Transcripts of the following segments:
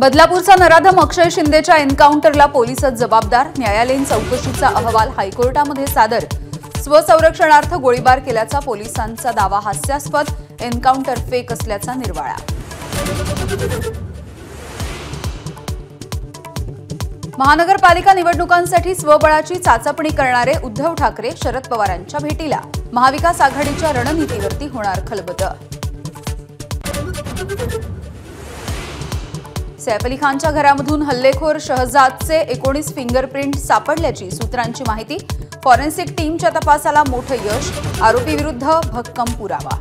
बदलापूरचा नराधम अक्षय शिंदेच्या एन्काउंटरला पोलिसच जबाबदार। न्यायालयीन चौकशीचा अहवाल हायकोर्टामध्ये सादर। स्वसंरक्षणार्थ गोळीबार केल्याचा पोलिसांचा दावा हास्यास्पद। एन्काउंटर फेक असल्याचा निर्वाळा। महानगरपालिका निवडणुकांसाठी स्वबळाची चाचपणी करणारे उद्धव ठाकरे शरद पवारांच्या भेटीला। महाविकास आघाडीच्या रणनीतीवरती होणार खलबतं। सैफ अली खानच्या घरामधून हल्लेखोर शहजादचे 19 फिंगरप्रिंट सापडल्याची सूत्रांची माहिती। फॉरेन्सिक टीमच्या तपासाला मोठं यश। आरोपी विरुद्ध भक्कम पुरावा।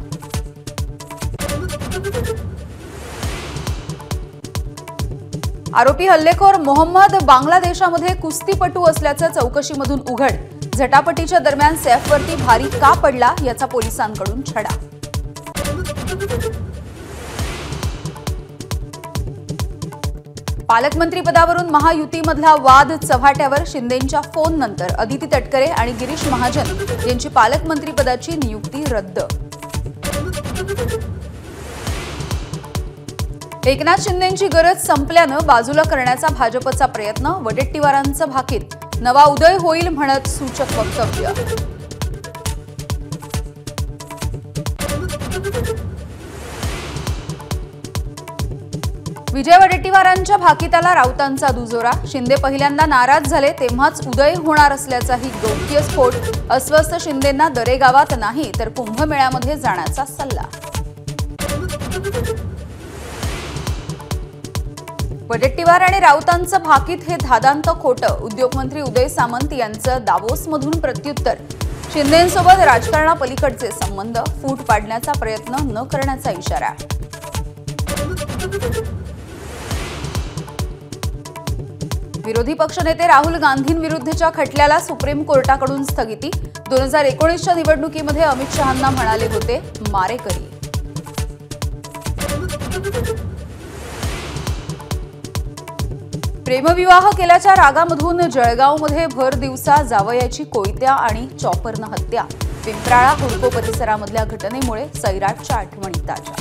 आरोपी हल्लेखोर मोहम्मद बांगलादेशामध्ये कुस्तीपटू असल्याचं चौकशीमधून उघड। झटापटीच्या दरम्यान सैफवरती भारी का पडला याचा पोलिसांकडून छडा। पालकमंत्री पदावरून महायुतीमधला वाद चव्हाट्यावर। शिंदेंच्या फोननंतर अदिती तटकरे आणि गिरीश महाजन यांची पालकमंत्रीपदाची नियुक्ती रद्द। एकनाथ शिंदेंची गरज संपल्यानं बाजूला करण्याचा भाजपचा प्रयत्न। वडेट्टीवारांचं भाकीत। नवा उदय होईल म्हणत सूचक वक्तव्य। विजय वडेट्टीवारांच्या भाकीताला राऊतांचा दुजोरा। शिंदे पहिल्यांदा नाराज झाले तेव्हाच उदय होणार असल्याचाही गौप्यस्फोट। अस्वस्थ शिंदेंना दरेगावात नाही तर कुंभमेळ्यामध्ये जाण्याचा सल्ला। वडेट्टीवार आणि राऊतांचं भाकीत हे धादांत खोटं। उद्योगमंत्री उदय सामंत यांचं दावोसमधून प्रत्युत्तर। शिंदेंसोबत राजकारणापलीकडचे संबंध। फूट पाडण्याचा प्रयत्न न करण्याचा इशारा। विरोधी पक्षनेते राहुल गांधींविरुद्धच्या खटल्याला सुप्रीम कोर्टाकडून स्थगिती। 2019च्या निवडणुकीमध्ये अमित शहांना म्हणाले होते मारेकरी। प्रेमविवाह केल्याच्या रागामधून जळगावमध्ये भर दिवसा जावयाची कोयत्या आणि चॉपरनं हत्या। पिंपराळा हुडको परिसरामधल्या घटनेमुळे सैराटच्या आठवणी ताज्या।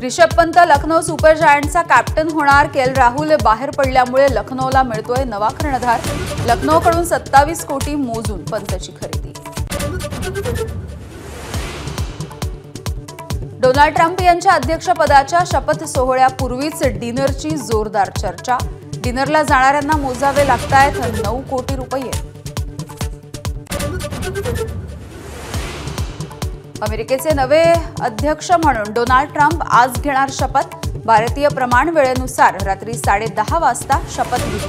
ऋषभ पंत लखनौ सुपर जायंट्सचा कॅप्टन होणार। केएल राहुल बाहेर पडल्यामुळे लखनौला मिळतोय नवा कर्णधार। लखनौकडून 27 कोटी मोजून पंतची खरेदी। डोनाल्ड ट्रम्प यांच्या अध्यक्षपदाच्या शपथ सोहळ्यापूर्वीच डिनरची जोरदार चर्चा। डिनरला जाणाऱ्यांना मोजावे लागतायत 9 कोटी रुपये। अमेरिकेचे नवे अध्यक्ष म्हणून डोनाल्ड ट्रम्प आज घेणार शपथ। भारतीय प्रमाण वेळेनुसार रात्री 10:30 वाजता शपथविधी।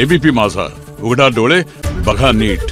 एबीपी माझा, उघडा डोळे बघा नीट।